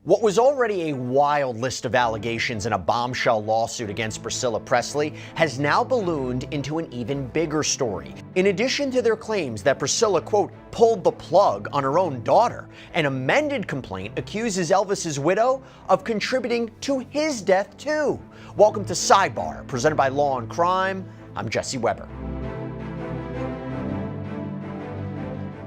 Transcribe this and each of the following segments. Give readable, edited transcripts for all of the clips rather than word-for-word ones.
What was already a wild list of allegations in a bombshell lawsuit against Priscilla Presley has now ballooned into an even bigger story. In addition to their claims that Priscilla, quote, pulled the plug on her own daughter, an amended complaint accuses Elvis's widow of contributing to his death too. Welcome to Sidebar, presented by Law&Crime. I'm Jesse Weber.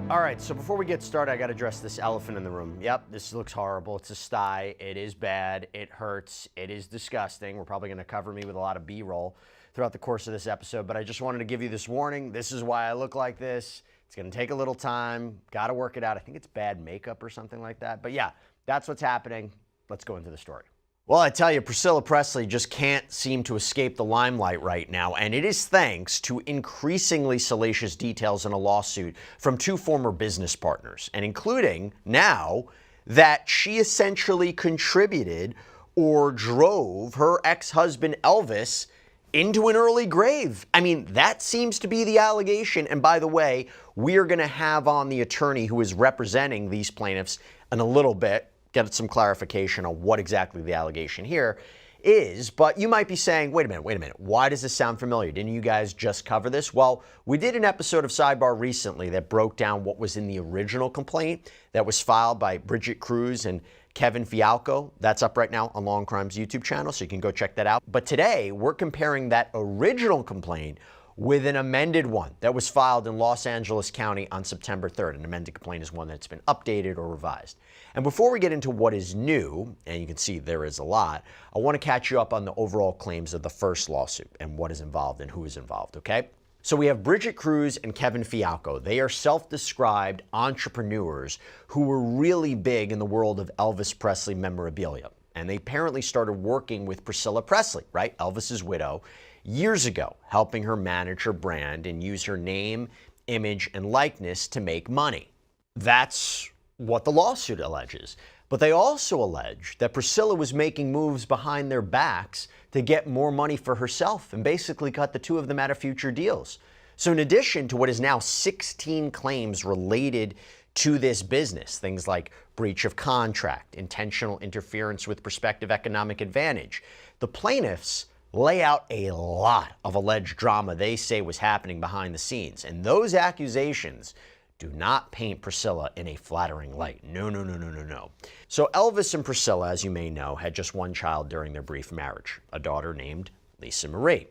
All right, so before we get started, I got to address this elephant in the room. Yep, this looks horrible. It's a sty. It is bad. It hurts. It is disgusting. We're probably going to cover me with a lot of B-roll throughout the course of this episode, but I just wanted to give you this warning. This is why I look like this. It's going to take a little time. Got to work it out. I think it's bad makeup or something like that. But yeah, that's what's happening. Let's go into the story. Well, I tell you, Priscilla Presley just can't seem to escape the limelight right now, and it is thanks to increasingly salacious details in a lawsuit from two former business partners, and including now that she essentially contributed or drove her ex-husband Elvis into an early grave. I mean, that seems to be the allegation, and by the way, we are going to have on the attorney who is representing these plaintiffs in a little bit, get some clarification on what exactly the allegation here is. But you might be saying, wait a minute, why does this sound familiar? Didn't you guys just cover this? Well, we did an episode of Sidebar recently that broke down what was in the original complaint that was filed by Bridget Cruz and Kevin Fialco. That's up right now on Law&Crime's YouTube channel, so you can go check that out. But today, we're comparing that original complaint with an amended one that was filed in Los Angeles County on September 3rd. An amended complaint is one that's been updated or revised. And before we get into what is new, and you can see there is a lot, I want to catch you up on the overall claims of the first lawsuit and what is involved and who is involved, okay? So we have Bridget Cruz and Kevin Fialco. They are self-described entrepreneurs who were really big in the world of Elvis Presley memorabilia. And they apparently started working with Priscilla Presley, right, Elvis's widow, years ago, helping her manage her brand and use her name, image, and likeness to make money. That's what the lawsuit alleges. But they also allege that Priscilla was making moves behind their backs to get more money for herself and basically cut the two of them out of future deals. So in addition to what is now 16 claims related to this business, things like breach of contract, intentional interference with prospective economic advantage, the plaintiffs lay out a lot of alleged drama they say was happening behind the scenes. And those accusations do not paint Priscilla in a flattering light. No. So Elvis and Priscilla, as you may know, had just one child during their brief marriage, a daughter named Lisa Marie.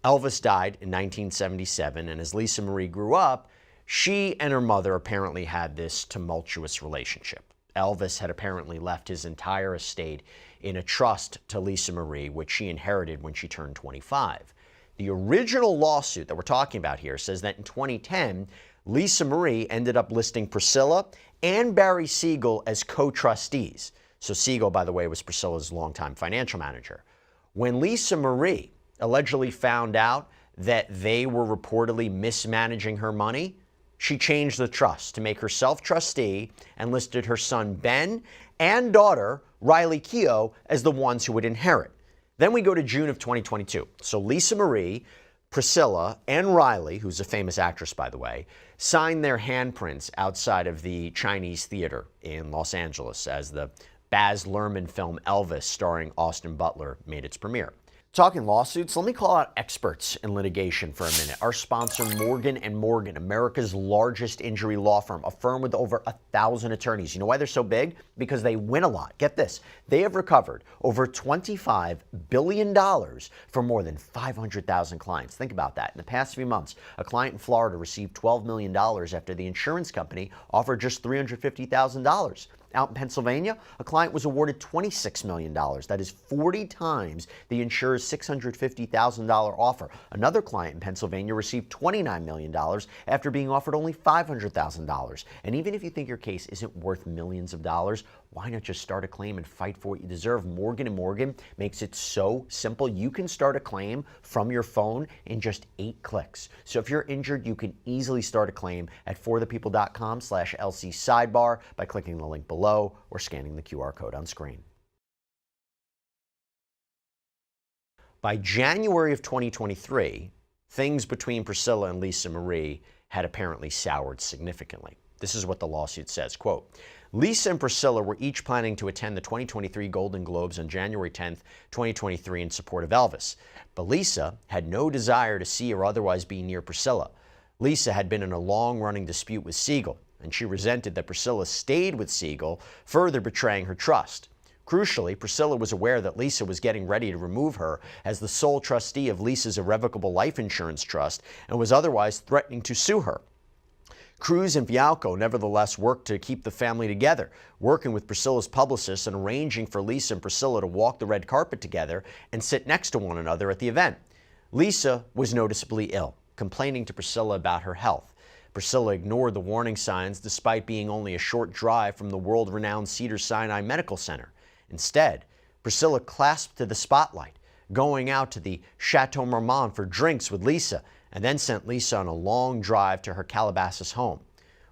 Elvis died in 1977, and as Lisa Marie grew up, she and her mother apparently had this tumultuous relationship. Elvis had apparently left his entire estate in a trust to Lisa Marie, which she inherited when she turned 25. The original lawsuit that we're talking about here says that in 2010, Lisa Marie ended up listing Priscilla and Barry Siegel as co-trustees. So Siegel, by the way, was Priscilla's longtime financial manager. When Lisa Marie allegedly found out that they were reportedly mismanaging her money, she changed the trust to make herself trustee and listed her son Ben and daughter Riley Keough as the ones who would inherit. Then we go to June of 2022. So Lisa Marie, Priscilla, and Riley, who's a famous actress, by the way, signed their handprints outside of the Chinese theater in Los Angeles as the Baz Luhrmann film Elvis, starring Austin Butler, made its premiere. Talking lawsuits, let me call out experts in litigation for a minute. Our sponsor, Morgan & Morgan, America's largest injury law firm, a firm with over 1,000 attorneys. You know why they're so big? Because they win a lot. Get this. They have recovered over $25 billion from more than 500,000 clients. Think about that. In the past few months, a client in Florida received $12 million after the insurance company offered just $350,000. Out in Pennsylvania, a client was awarded $26 million. That is 40 times the insurer's $650,000 offer. Another client in Pennsylvania received $29 million after being offered only $500,000. And even if you think your case isn't worth millions of dollars, why not just start a claim and fight for what you deserve? Morgan & Morgan makes it so simple. You can start a claim from your phone in just 8 clicks. So if you're injured, you can easily start a claim at forthepeople.com/LC Sidebar by clicking the link below or scanning the QR code on screen. By January of 2023, things between Priscilla and Lisa Marie had apparently soured significantly. This is what the lawsuit says, quote, Lisa and Priscilla were each planning to attend the 2023 Golden Globes on January 10th, 2023 in support of Elvis. But Lisa had no desire to see or otherwise be near Priscilla. Lisa had been in a long-running dispute with Siegel, and she resented that Priscilla stayed with Siegel, further betraying her trust. Crucially, Priscilla was aware that Lisa was getting ready to remove her as the sole trustee of Lisa's irrevocable life insurance trust and was otherwise threatening to sue her. Cruz and Fialco nevertheless worked to keep the family together, working with Priscilla's publicist and arranging for Lisa and Priscilla to walk the red carpet together and sit next to one another at the event. Lisa was noticeably ill, complaining to Priscilla about her health. Priscilla ignored the warning signs despite being only a short drive from the world-renowned Cedars-Sinai Medical Center. Instead, Priscilla clasped to the spotlight, going out to the Chateau Marmont for drinks with Lisa, and then sent Lisa on a long drive to her Calabasas home.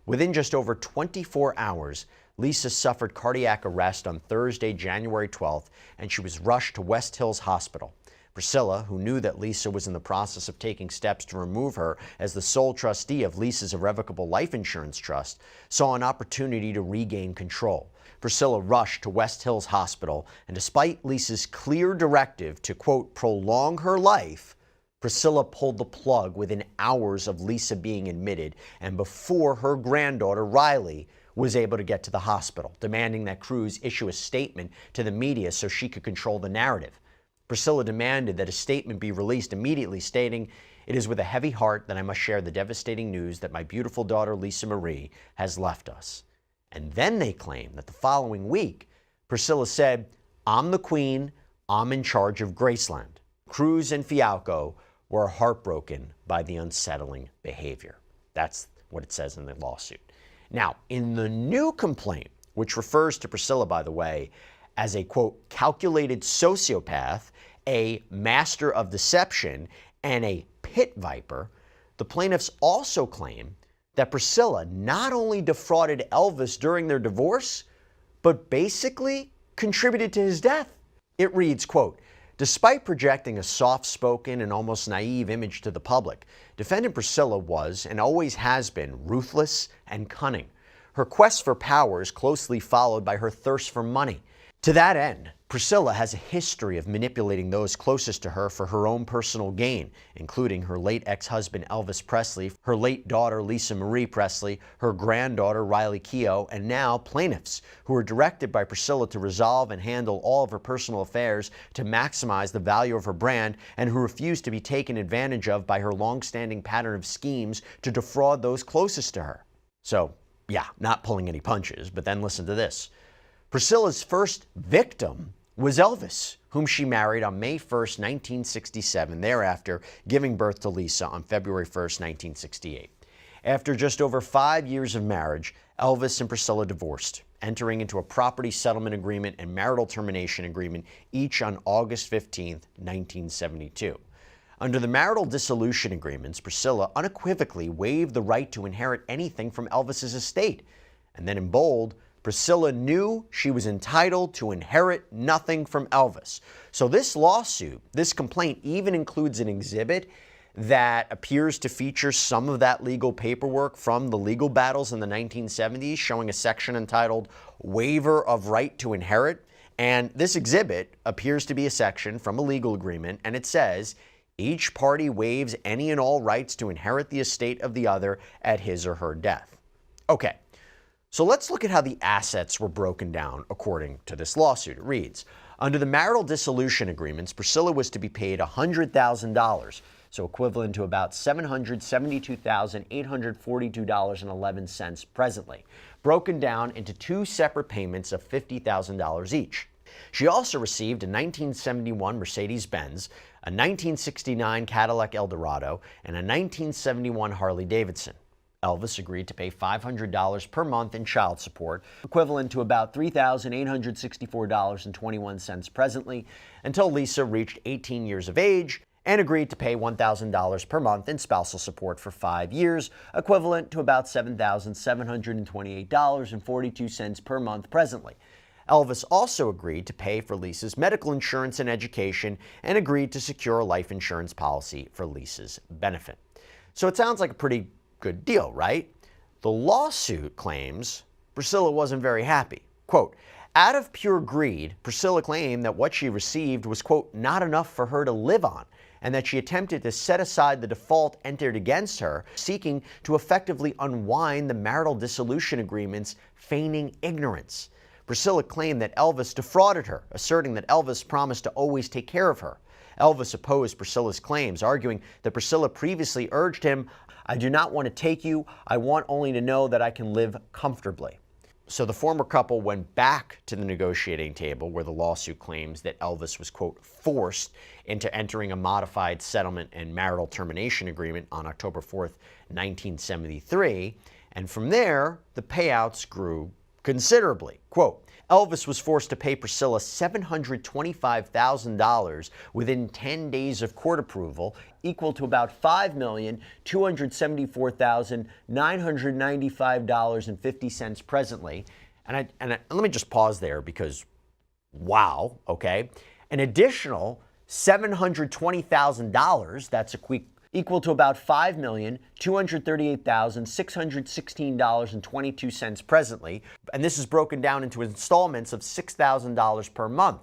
Within just over 24 hours, Lisa suffered cardiac arrest on Thursday, January 12th, and she was rushed to West Hills Hospital. Priscilla, who knew that Lisa was in the process of taking steps to remove her as the sole trustee of Lisa's irrevocable life insurance trust, saw an opportunity to regain control. Priscilla rushed to West Hills Hospital, and despite Lisa's clear directive to, quote, prolong her life, Priscilla pulled the plug within hours of Lisa being admitted and before her granddaughter, Riley, was able to get to the hospital, demanding that Cruz issue a statement to the media so she could control the narrative. Priscilla demanded that a statement be released immediately, stating, "It is with a heavy heart that I must share the devastating news that my beautiful daughter, Lisa Marie, has left us." And then they claim that the following week, Priscilla said, "I'm the queen, I'm in charge of Graceland." Cruz and Fialco were heartbroken by the unsettling behavior. That's what it says in the lawsuit. Now, in the new complaint, which refers to Priscilla, by the way, as a, quote, calculated sociopath, a master of deception, and a pit viper, the plaintiffs also claim that Priscilla not only defrauded Elvis during their divorce, but basically contributed to his death. It reads, quote, "Despite projecting a soft-spoken and almost naive image to the public, defendant Priscilla was and always has been ruthless and cunning. Her quest for power is closely followed by her thirst for money. To that end, Priscilla has a history of manipulating those closest to her for her own personal gain, including her late ex-husband Elvis Presley, her late daughter Lisa Marie Presley, her granddaughter Riley Keough, and now plaintiffs, who are directed by Priscilla to resolve and handle all of her personal affairs to maximize the value of her brand, and who refuse to be taken advantage of by her long-standing pattern of schemes to defraud those closest to her." So, yeah, not pulling any punches, but then listen to this. Priscilla's first victim was Elvis, whom she married on May 1st, 1967, thereafter giving birth to Lisa on February 1st, 1968. After just over 5 years of marriage, Elvis and Priscilla divorced, entering into a property settlement agreement and marital termination agreement, each on August 15th, 1972. Under the marital dissolution agreements, Priscilla unequivocally waived the right to inherit anything from Elvis's estate. And then in bold, Priscilla knew she was entitled to inherit nothing from Elvis. So this lawsuit, this complaint, even includes an exhibit that appears to feature some of that legal paperwork from the legal battles in the 1970s, showing a section entitled Waiver of Right to Inherit. And this exhibit appears to be a section from a legal agreement, and it says, "Each party waives any and all rights to inherit the estate of the other at his or her death." Okay. So let's look at how the assets were broken down according to this lawsuit. It reads, under the marital dissolution agreements, Priscilla was to be paid $100,000, so equivalent to about $772,842.11 presently, broken down into two separate payments of $50,000 each. She also received a 1971 Mercedes-Benz, a 1969 Cadillac Eldorado, and a 1971 Harley-Davidson. Elvis agreed to pay $500 per month in child support, equivalent to about $3,864.21 presently, until Lisa reached 18 years of age, and agreed to pay $1,000 per month in spousal support for 5 years, equivalent to about $7,728.42 per month presently. Elvis also agreed to pay for Lisa's medical insurance and education, and agreed to secure a life insurance policy for Lisa's benefit. So it sounds like a pretty good deal, right? The lawsuit claims Priscilla wasn't very happy. Quote, out of pure greed, Priscilla claimed that what she received was, quote, not enough for her to live on, and that she attempted to set aside the default entered against her, seeking to effectively unwind the marital dissolution agreements, feigning ignorance. Priscilla claimed that Elvis defrauded her, asserting that Elvis promised to always take care of her. Elvis opposed Priscilla's claims, arguing that Priscilla previously urged him, I do not want to take you, I want only to know that I can live comfortably. So the former couple went back to the negotiating table where the lawsuit claims that Elvis was, quote, forced into entering a modified settlement and marital termination agreement on October 4th, 1973. And from there, the payouts grew considerably. Quote, Elvis was forced to pay Priscilla $725,000 within 10 days of court approval, equal to about $5,274,995.50 presently. And let me just pause there because, wow, okay. An additional $720,000, that's equal to about $5,238,616.22 presently, and this is broken down into installments of $6,000 per month.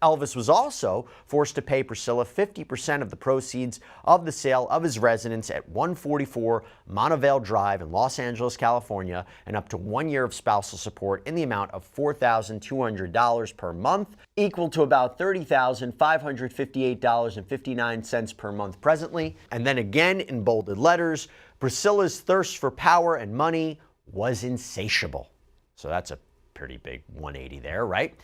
Elvis was also forced to pay Priscilla 50% of the proceeds of the sale of his residence at 144 Montevale Drive in Los Angeles, California, and up to 1 year of spousal support in the amount of $4,200 per month, equal to about $30,558.59 per month presently. And then again in bolded letters, Priscilla's thirst for power and money was insatiable. So that's a pretty big 180 there, right?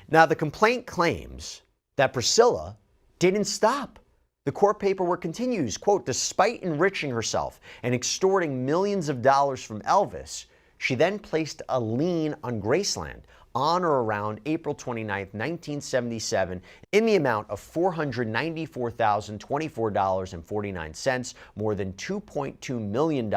Now, the complaint claims that Priscilla didn't stop. The court paperwork continues, quote, despite enriching herself and extorting millions of dollars from Elvis, she then placed a lien on Graceland on or around April 29, 1977, in the amount of $494,024.49, more than $2.2 million,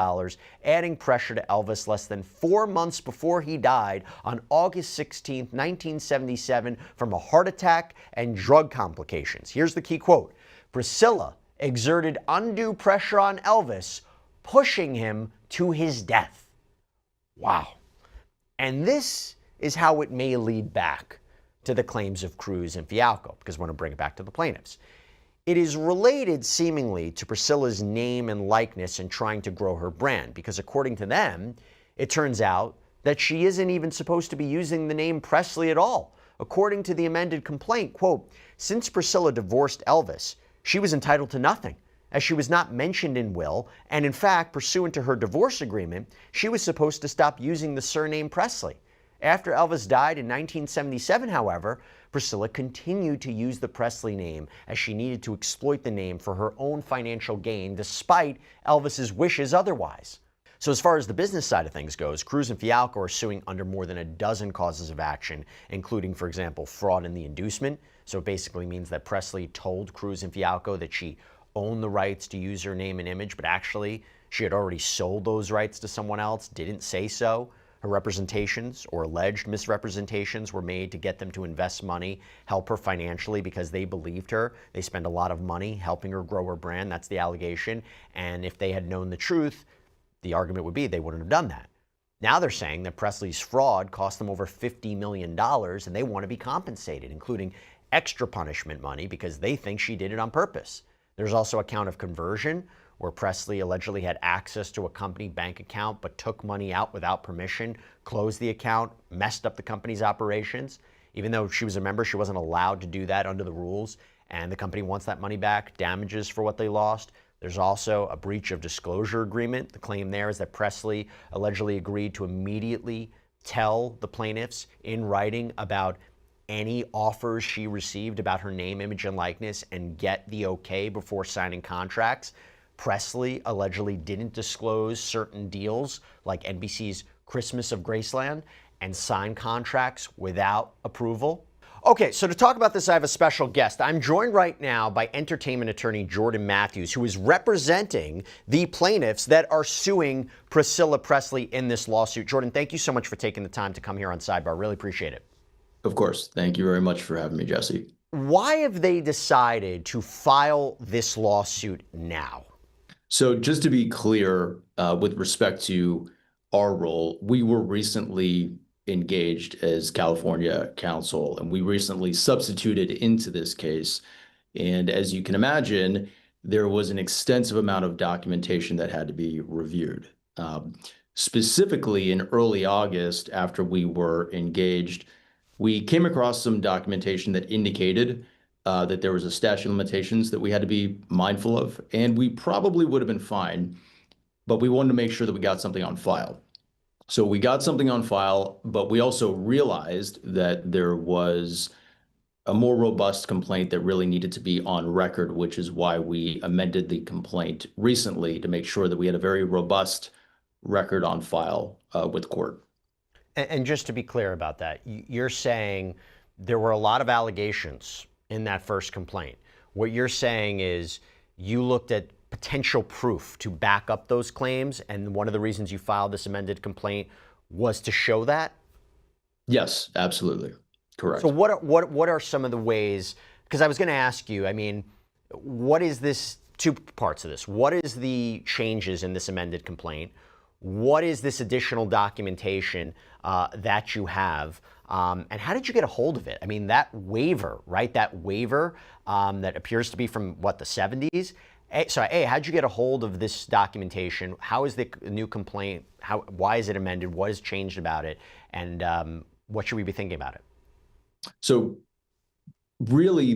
adding pressure to Elvis less than 4 months before he died on August 16, 1977, from a heart attack and drug complications. Here's the key quote. Priscilla exerted undue pressure on Elvis, pushing him to his death. Wow. And this is how it may lead back to the claims of Cruz and Fialco, because I want to bring it back to the plaintiffs. It is related seemingly to Priscilla's name and likeness in trying to grow her brand, because according to them, it turns out that she isn't even supposed to be using the name Presley at all. According to the amended complaint, quote, since Priscilla divorced Elvis, she was entitled to nothing, as she was not mentioned in will, and in fact, pursuant to her divorce agreement, she was supposed to stop using the surname Presley. After Elvis died in 1977, however, Priscilla continued to use the Presley name as she needed to exploit the name for her own financial gain despite Elvis's wishes otherwise. So as far as the business side of things goes, Cruz and Fialco are suing under more than a dozen causes of action, including, for example, fraud in the inducement. So it basically means that Presley told Cruz and Fialco that she owned the rights to use her name and image, but actually she had already sold those rights to someone else, didn't say so. Her representations or alleged misrepresentations were made to get them to invest money, help her financially because they believed her. They spent a lot of money helping her grow her brand. That's the allegation. And if they had known the truth, the argument would be they wouldn't have done that. Now they're saying that Presley's fraud cost them over $50 million and they want to be compensated, including extra punishment money because they think she did it on purpose. There's also a count of conversion, where Presley allegedly had access to a company bank account but took money out without permission, closed the account, messed up the company's operations. Even though she was a member, she wasn't allowed to do that under the rules, and the company wants that money back, damages for what they lost. There's also a breach of disclosure agreement. The claim there is that Presley allegedly agreed to immediately tell the plaintiffs in writing about any offers she received about her name, image, and likeness and get the okay before signing contracts. Presley allegedly didn't disclose certain deals like NBC's Christmas of Graceland and sign contracts without approval. Okay, so to talk about this, I have a special guest. I'm joined right now by entertainment attorney Jordan Matthews, who is representing the plaintiffs that are suing Priscilla Presley in this lawsuit. Jordan, thank you so much for taking the time to come here on Sidebar. Really appreciate it. Of course. Thank you very much for having me, Jesse. Why have they decided to file this lawsuit now? So just to be clear, with respect to our role, we were recently engaged as California counsel, and we recently substituted into this case. And as you can imagine, there was an extensive amount of documentation that had to be reviewed. Specifically, in early August, after we were engaged, we came across some documentation that indicated that there was a statute of limitations that we had to be mindful of, and we probably would have been fine, but we wanted to make sure that we got something on file. So we got something on file, but we also realized that there was a more robust complaint that really needed to be on record, which is why we amended the complaint recently to make sure that we had a very robust record on file with court. And just to be clear about that, you're saying there were a lot of allegations in that first complaint. What you're saying is you looked at potential proof to back up those claims, and one of the reasons you filed this amended complaint was to show that? Yes, absolutely. Correct. So what are some of the ways, because I was going to ask you, I mean, what is this, two parts of this. What is the changes in this amended complaint? What is this additional documentation that you have? And how did you get a hold of it? I mean, that waiver, right? That waiver that appears to be from, what, the 70s? How'd you get a hold of this documentation? How is the new complaint, why is it amended? What has changed about it? And what should we be thinking about it? So really,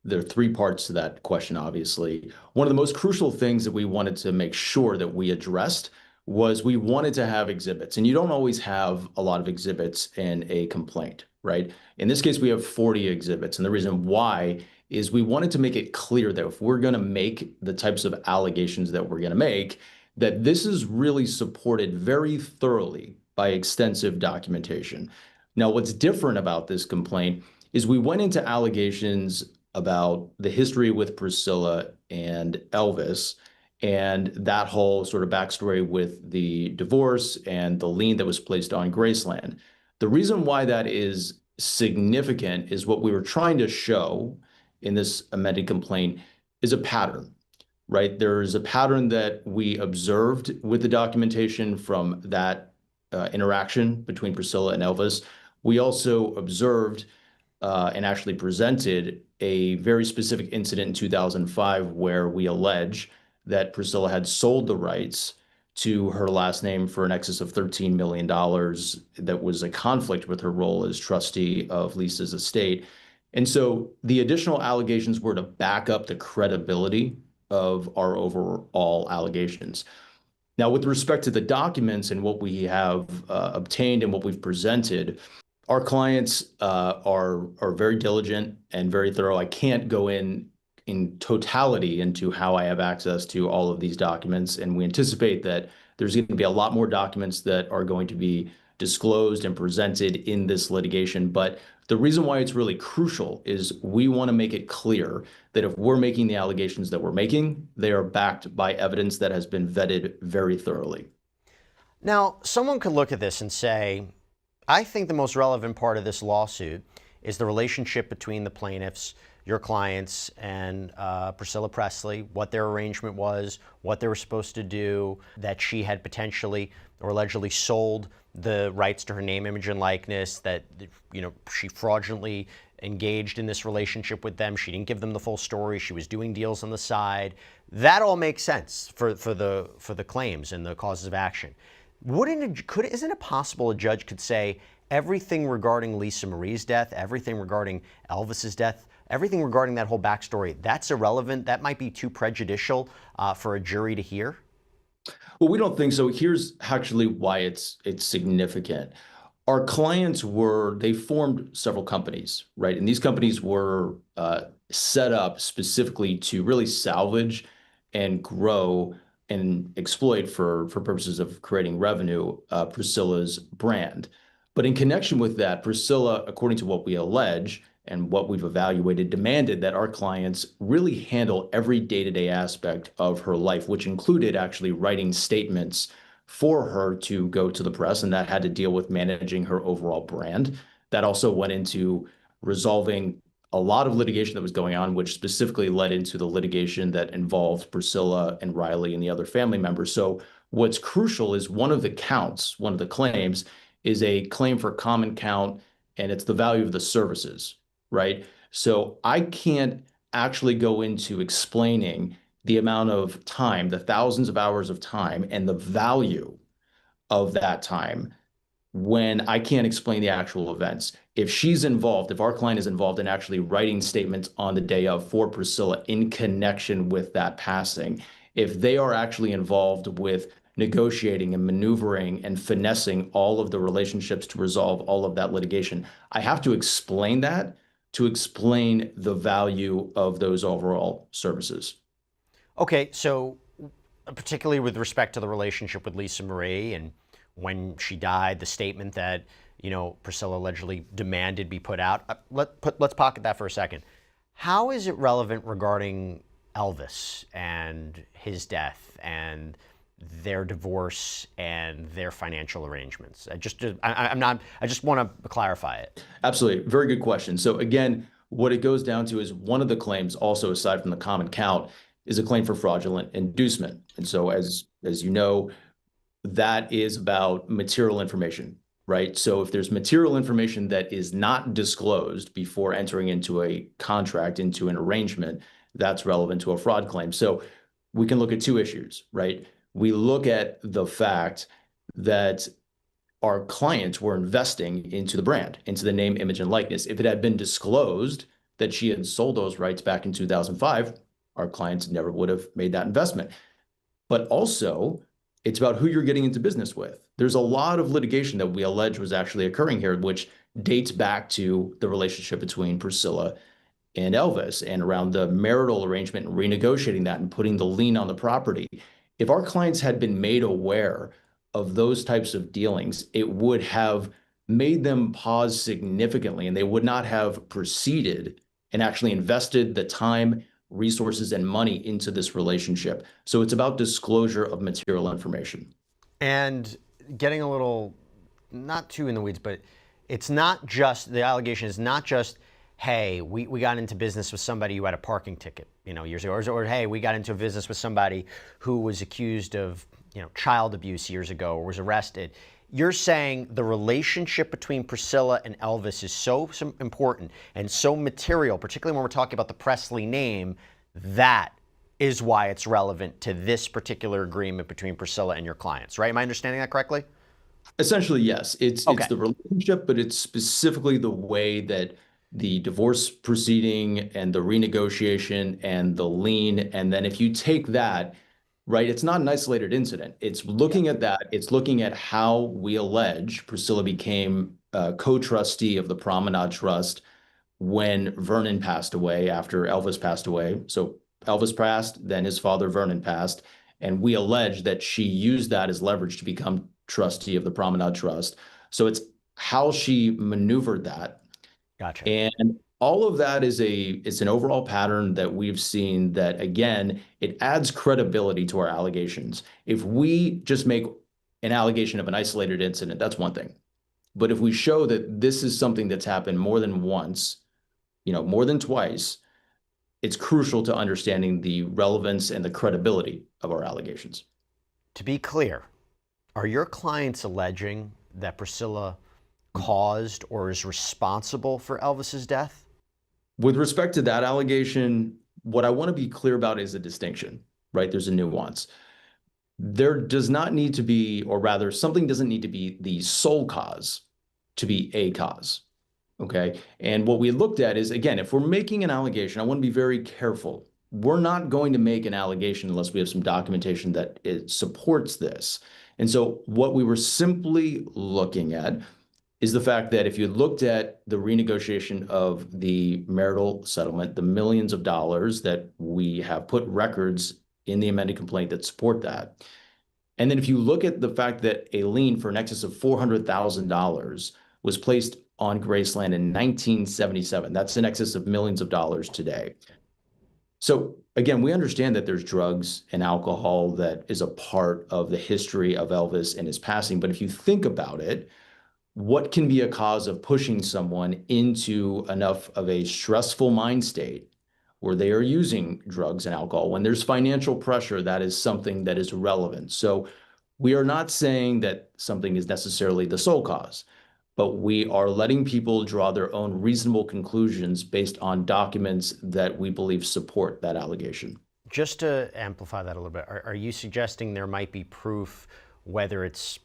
there are three parts to that question, obviously. One of the most crucial things that we wanted to make sure that we addressed was we wanted to have exhibits. And you don't always have a lot of exhibits in a complaint, right? In this case, we have 40 exhibits. And the reason why is we wanted to make it clear that if we're going to make the types of allegations that we're going to make, that this is really supported very thoroughly by extensive documentation. Now, what's different about this complaint is we went into allegations about the history with Priscilla and Elvis and that whole sort of backstory with the divorce and the lien that was placed on Graceland. The reason why that is significant is what we were trying to show in this amended complaint is a pattern, right? There's a pattern that we observed with the documentation from that interaction between Priscilla and Elvis. We also observed and actually presented a very specific incident in 2005 where we allege that Priscilla had sold the rights to her last name for an excess of $13 million. That was a conflict with her role as trustee of Lisa's estate. And so the additional allegations were to back up the credibility of our overall allegations. Now, with respect to the documents and what we have obtained and what we've presented, our clients are very diligent and very thorough. I can't go in totality into how I have access to all of these documents, and we anticipate that there's going to be a lot more documents that are going to be disclosed and presented in this litigation. But the reason why it's really crucial is we want to make it clear that if we're making the allegations that we're making, they are backed by evidence that has been vetted very thoroughly. Now, someone could look at this and say, I think the most relevant part of this lawsuit is the relationship between the plaintiffs, your clients, and Priscilla Presley, what their arrangement was, what they were supposed to do, that she had potentially or allegedly sold the rights to her name, image, and likeness, that she fraudulently engaged in this relationship with them. She didn't give them the full story. She was doing deals on the side. That all makes sense for the claims and the causes of action. Isn't it possible a judge could say everything regarding Lisa Marie's death, everything regarding Elvis's death, everything regarding that whole backstory, that's irrelevant? That might be too prejudicial for a jury to hear? Well, we don't think so. Here's actually why it's significant. Our clients they formed several companies, right? And these companies were set up specifically to really salvage and grow and exploit for purposes of creating revenue, Priscilla's brand. But in connection with that, Priscilla, according to what we allege and what we've evaluated, demanded that our clients really handle every day-to-day aspect of her life, which included actually writing statements for her to go to the press, and that had to deal with managing her overall brand. That also went into resolving a lot of litigation that was going on, which specifically led into the litigation that involved Priscilla and Riley and the other family members. So What's crucial is one of the counts, one of the claims, is a claim for common count, and it's the value of the services, right? So I can't actually go into explaining the amount of time, the thousands of hours of time, and the value of that time when I can't explain the actual events. If she's involved, if our client is involved in actually writing statements on the day of for Priscilla in connection with that passing, if they are actually involved with negotiating and maneuvering and finessing all of the relationships to resolve all of that litigation, I have to explain that to explain the value of those overall services. Okay, so particularly with respect to the relationship with Lisa Marie and when she died, the statement that Priscilla allegedly demanded be put out. Let's pocket that for a second. How is it relevant regarding Elvis and his death and their divorce and their financial arrangements? I just want to clarify it. Absolutely. Very good question. So again, what it goes down to is one of the claims, also aside from the common count, is a claim for fraudulent inducement. And so as you know, that is about material information, right? So if there's material information that is not disclosed before entering into a contract, into an arrangement, that's relevant to a fraud claim. So we can look at two issues, right? We look at the fact that our clients were investing into the brand, into the name, image, and likeness. If it had been disclosed that she had sold those rights back in 2005, our clients never would have made that investment. But also, it's about who you're getting into business with. There's a lot of litigation that we allege was actually occurring here, which dates back to the relationship between Priscilla and Elvis and around the marital arrangement and renegotiating that and putting the lien on the property. If our clients had been made aware of those types of dealings, it would have made them pause significantly, and they would not have proceeded and actually invested the time, resources, and money into this relationship. So it's about disclosure of material information. And getting a little, not too in the weeds, but it's not just, the allegation is not just, hey, we got into business with somebody who had a parking ticket, years ago, or hey, we got into a business with somebody who was accused of, child abuse years ago or was arrested. You're saying the relationship between Priscilla and Elvis is so important and so material, particularly when we're talking about the Presley name, that is why it's relevant to this particular agreement between Priscilla and your clients, right? Am I understanding that correctly? Essentially, yes. It's Okay. the relationship, but it's specifically the way that the divorce proceeding and the renegotiation and the lien. And then if you take that, right, it's not an isolated incident. It's looking at that. It's looking at how we allege Priscilla became a co-trustee of the Promenade Trust when Vernon passed away, after Elvis passed away. So Elvis passed, then his father Vernon passed, and we allege that she used that as leverage to become trustee of the Promenade Trust. So it's how she maneuvered that. Gotcha. And all of that it's an overall pattern that we've seen that, again, it adds credibility to our allegations. If we just make an allegation of an isolated incident, that's one thing. But if we show that this is something that's happened more than once, more than twice, it's crucial to understanding the relevance and the credibility of our allegations. To be clear, are your clients alleging that Priscilla caused or is responsible for Elvis's death? With respect to that allegation, what I want to be clear about is a distinction, right? There's a nuance. There does not need to be, or rather, something doesn't need to be the sole cause to be a cause. Okay. And what we looked at is, again, if we're making an allegation, I want to be very careful. We're not going to make an allegation unless we have some documentation that it supports this. And so what we were simply looking at is the fact that if you looked at the renegotiation of the marital settlement, the millions of dollars that we have put records in the amended complaint that support that. And then if you look at the fact that a lien for an excess of $400,000 was placed on Graceland in 1977, that's in excess of millions of dollars today. So again, we understand that there's drugs and alcohol that is a part of the history of Elvis and his passing. But if you think about it, what can be a cause of pushing someone into enough of a stressful mind state where they are using drugs and alcohol? When there's financial pressure, that is something that is relevant. So We are not saying that something is necessarily the sole cause, but we are letting people draw their own reasonable conclusions based on documents that we believe support that allegation. Just to amplify that a little bit, are you suggesting there might be proof, whether it's,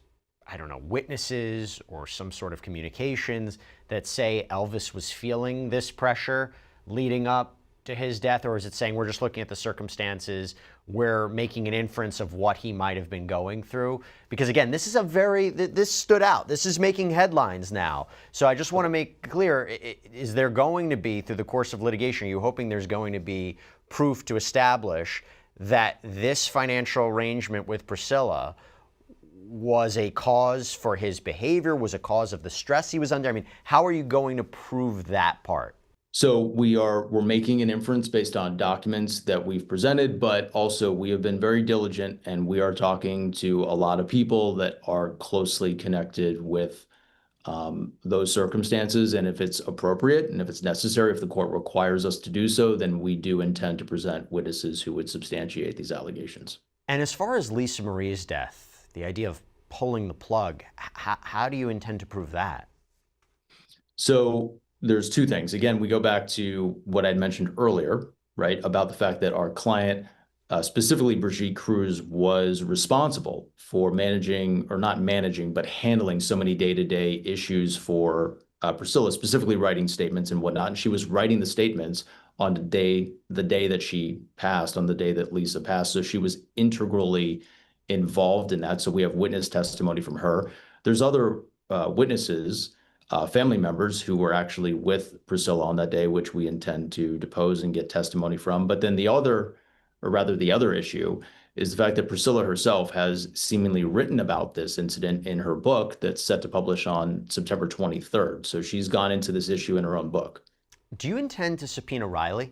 I don't know, witnesses or some sort of communications that say Elvis was feeling this pressure leading up to his death? Or is it saying we're just looking at the circumstances, we're making an inference of what he might have been going through? Because again, this is this stood out. This is making headlines now. So I just want to make clear, is there going to be, through the course of litigation, are you hoping there's going to be proof to establish that this financial arrangement with Priscilla was a cause for his behavior, was a cause of the stress he was under? I mean, how are you going to prove that part? So we're making an inference based on documents that we've presented, but also we have been very diligent, and we are talking to a lot of people that are closely connected with those circumstances. And if it's appropriate and if it's necessary, if the court requires us to do so, then we do intend to present witnesses who would substantiate these allegations. And as far as Lisa Marie's death, the idea of pulling the plug, how do you intend to prove that? So there's two things. Again, we go back to what I'd mentioned earlier, right, about the fact that our client, specifically Brigitte Cruz, was responsible for managing, or not managing, but handling so many day-to-day issues for Priscilla, specifically writing statements and whatnot. And she was writing the statements on the day that she passed, on the day that Lisa passed. So she was integrally involved in that. So we have witness testimony from her. There's other witnesses, family members who were actually with Priscilla on that day, which we intend to depose and get testimony from. But then the other issue is the fact that Priscilla herself has seemingly written about this incident in her book that's set to publish on September 23rd. So she's gone into this issue in her own book. Do you intend to subpoena Riley?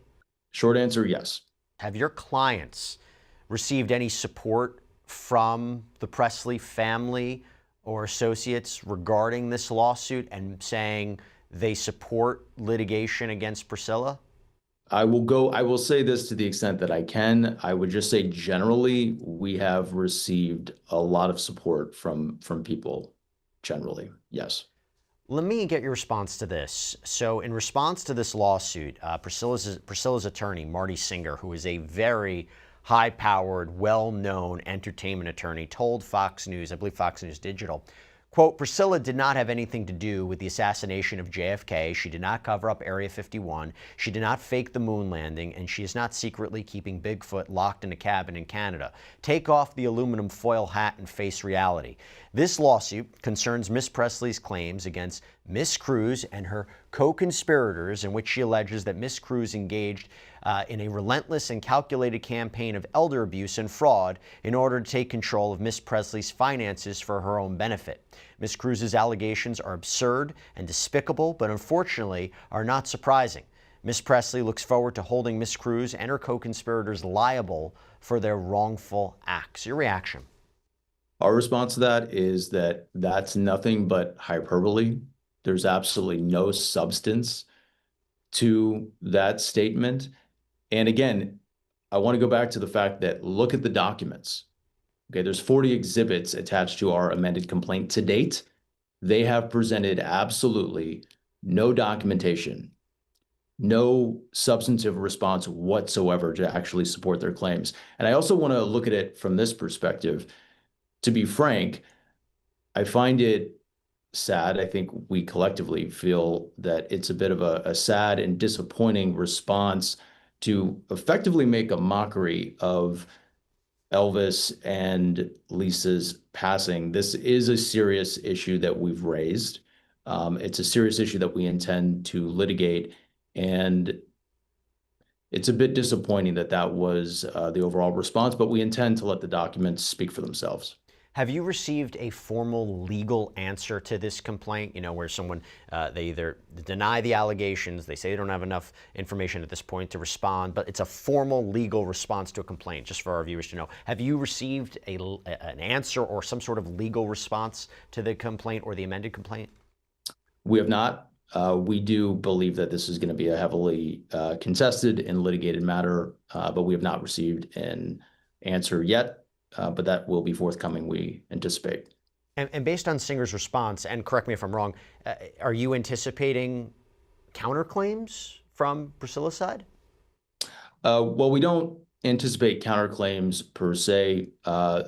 Short answer, yes. Have your clients received any support from the Presley family or associates regarding this lawsuit and saying they support litigation against Priscilla? I will say this to the extent that I can. I would just say generally, we have received a lot of support from people generally, yes. Let me get your response to this. So in response to this lawsuit, Priscilla's attorney, Marty Singer, who is a very high-powered, well-known entertainment attorney, told Fox News, I believe Fox News Digital, quote, Priscilla did not have anything to do with the assassination of JFK. She did not cover up Area 51. She did not fake the moon landing, and she is not secretly keeping Bigfoot locked in a cabin in Canada. Take off the aluminum foil hat and face reality. This lawsuit concerns Miss Presley's claims against Miss Cruz and her co-conspirators, in which she alleges that Miss Cruz engaged in a relentless and calculated campaign of elder abuse and fraud in order to take control of Miss Presley's finances for her own benefit. Miss Cruz's allegations are absurd and despicable, but unfortunately are not surprising. Miss Presley looks forward to holding Miss Cruz and her co-conspirators liable for their wrongful acts. Your reaction? Our response to that is that that's nothing but hyperbole. There's absolutely no substance to that statement. And again, I want to go back to the fact that look at the documents. Okay, there's 40 exhibits attached to our amended complaint to date. They have presented absolutely no documentation, no substantive response whatsoever to actually support their claims. And I also want to look at it from this perspective. To be frank, I find it sad. I think we collectively feel that it's a bit of a sad and disappointing response to effectively make a mockery of Elvis and Lisa's passing. This is a serious issue that we've raised. It's a serious issue that we intend to litigate, and it's a bit disappointing that that was the overall response, but we intend to let the documents speak for themselves. Have you received a formal legal answer to this complaint? You know, where someone, they either deny the allegations, they say they don't have enough information at this point to respond, but it's a formal legal response to a complaint, just for our viewers to know. Have you received an answer or some sort of legal response to the complaint or the amended complaint? We have not. We do believe that this is going to be a heavily contested and litigated matter, but we have not received an answer yet. but that will be forthcoming, we anticipate. And based on Singer's response, and correct me if I'm wrong, are you anticipating counterclaims from Priscilla's side? Well, we don't anticipate counterclaims per se.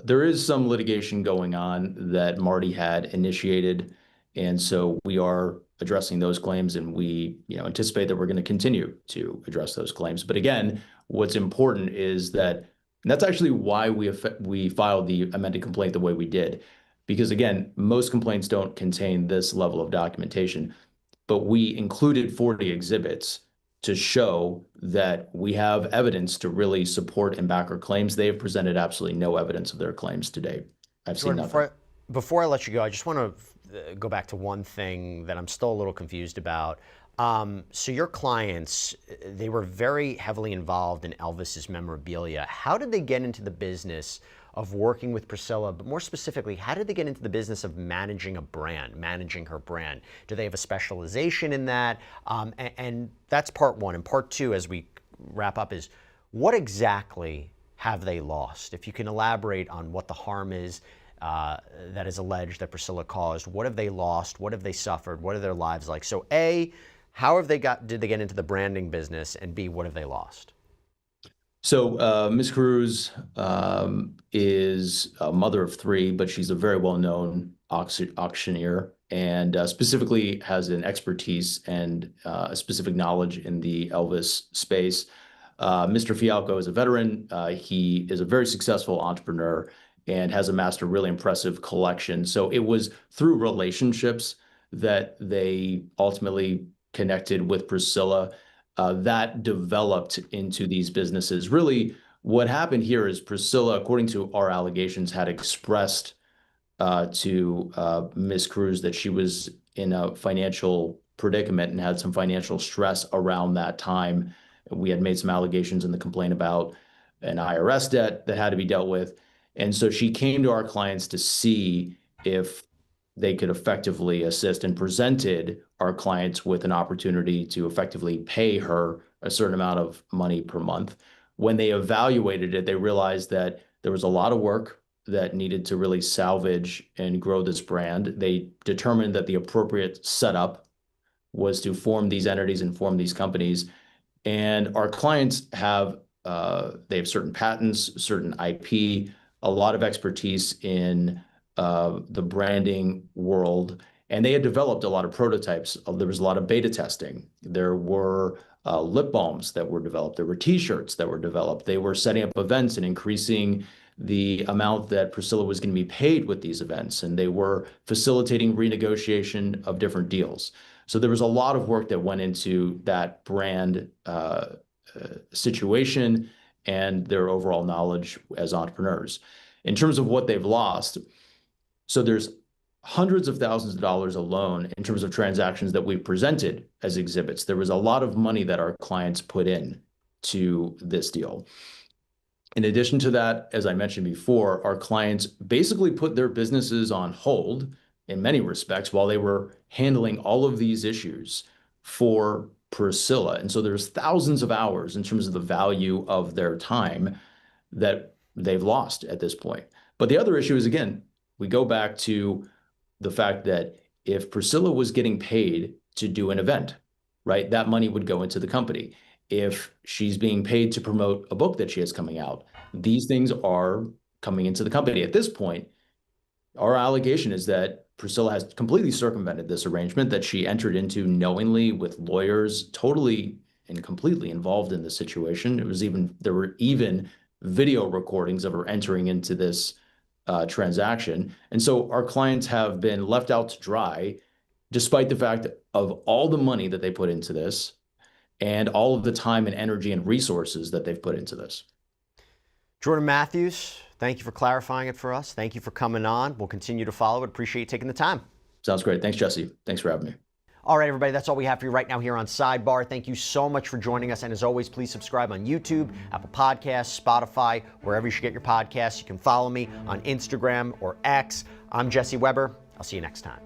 There is some litigation going on that Marty had initiated, and so we are addressing those claims, and we anticipate that we're going to continue to address those claims. But again, what's important is that and that's actually why we filed the amended complaint the way we did, because again, most complaints don't contain this level of documentation, but we included 40 exhibits to show that we have evidence to really support and back our claims. They have presented absolutely no evidence of their claims to date. I've seen nothing. Before I let you go, I just want to go back to one thing that I'm still a little confused about. So your clients, they were very heavily involved in Elvis's memorabilia. How did they get into the business of working with Priscilla, but more specifically, how did they get into the business of managing a brand, managing her brand? Do they have a specialization in that? And that's part one. And part two, as we wrap up, is what exactly have they lost? If you can elaborate on what the harm is that is alleged that Priscilla caused, what have they lost? What have they suffered? What are their lives like? So A, how have did they get into the branding business? And B, what have they lost? So Ms. Cruz is a mother of three, but she's a very well-known auctioneer and specifically has an expertise and a specific knowledge in the Elvis space. Mr. Fialco is a veteran. He is a very successful entrepreneur and has amassed a really impressive collection. So it was through relationships that they ultimately connected with Priscilla. That developed into these businesses. Really, what happened here is Priscilla, according to our allegations, had expressed to Ms. Cruz that she was in a financial predicament and had some financial stress around that time. We had made some allegations in the complaint about an IRS debt that had to be dealt with. And so she came to our clients to see if they could effectively assist and presented our clients with an opportunity to effectively pay her a certain amount of money per month. When they evaluated it, they realized that there was a lot of work that needed to really salvage and grow this brand. They determined that the appropriate setup was to form these entities and form these companies. And our clients have, they have certain patents, certain IP, a lot of expertise in the branding world, and they had developed a lot of prototypes. There was a lot of beta testing. There were lip balms that were developed. There were T-shirts that were developed. They were setting up events and increasing the amount that Priscilla was going to be paid with these events, and they were facilitating renegotiation of different deals. So there was a lot of work that went into that brand situation and their overall knowledge as entrepreneurs. In terms of what they've lost, so there's hundreds of thousands of dollars alone in terms of transactions that we've presented as exhibits. There was a lot of money that our clients put in to this deal. In addition to that, as I mentioned before, our clients basically put their businesses on hold in many respects while they were handling all of these issues for Priscilla. And so there's thousands of hours in terms of the value of their time that they've lost at this point. But the other issue is, again, we go back to the fact that if Priscilla was getting paid to do an event, right, that money would go into the company. If she's being paid to promote a book that she has coming out, these things are coming into the company. At this point, our allegation is that Priscilla has completely circumvented this arrangement that she entered into knowingly with lawyers, totally and completely involved in the situation. There were even video recordings of her entering into this transaction. And so our clients have been left out to dry, despite the fact of all the money that they put into this and all of the time and energy and resources that they've put into this. Jordan Matthews, thank you for clarifying it for us. Thank you for coming on. We'll continue to follow it. Appreciate you taking the time. Sounds great. Thanks, Jesse. Thanks for having me. All right, everybody, that's all we have for you right now here on Sidebar. Thank you so much for joining us. And as always, please subscribe on YouTube, Apple Podcasts, Spotify, wherever you should get your podcasts. You can follow me on Instagram or X. I'm Jesse Weber. I'll see you next time.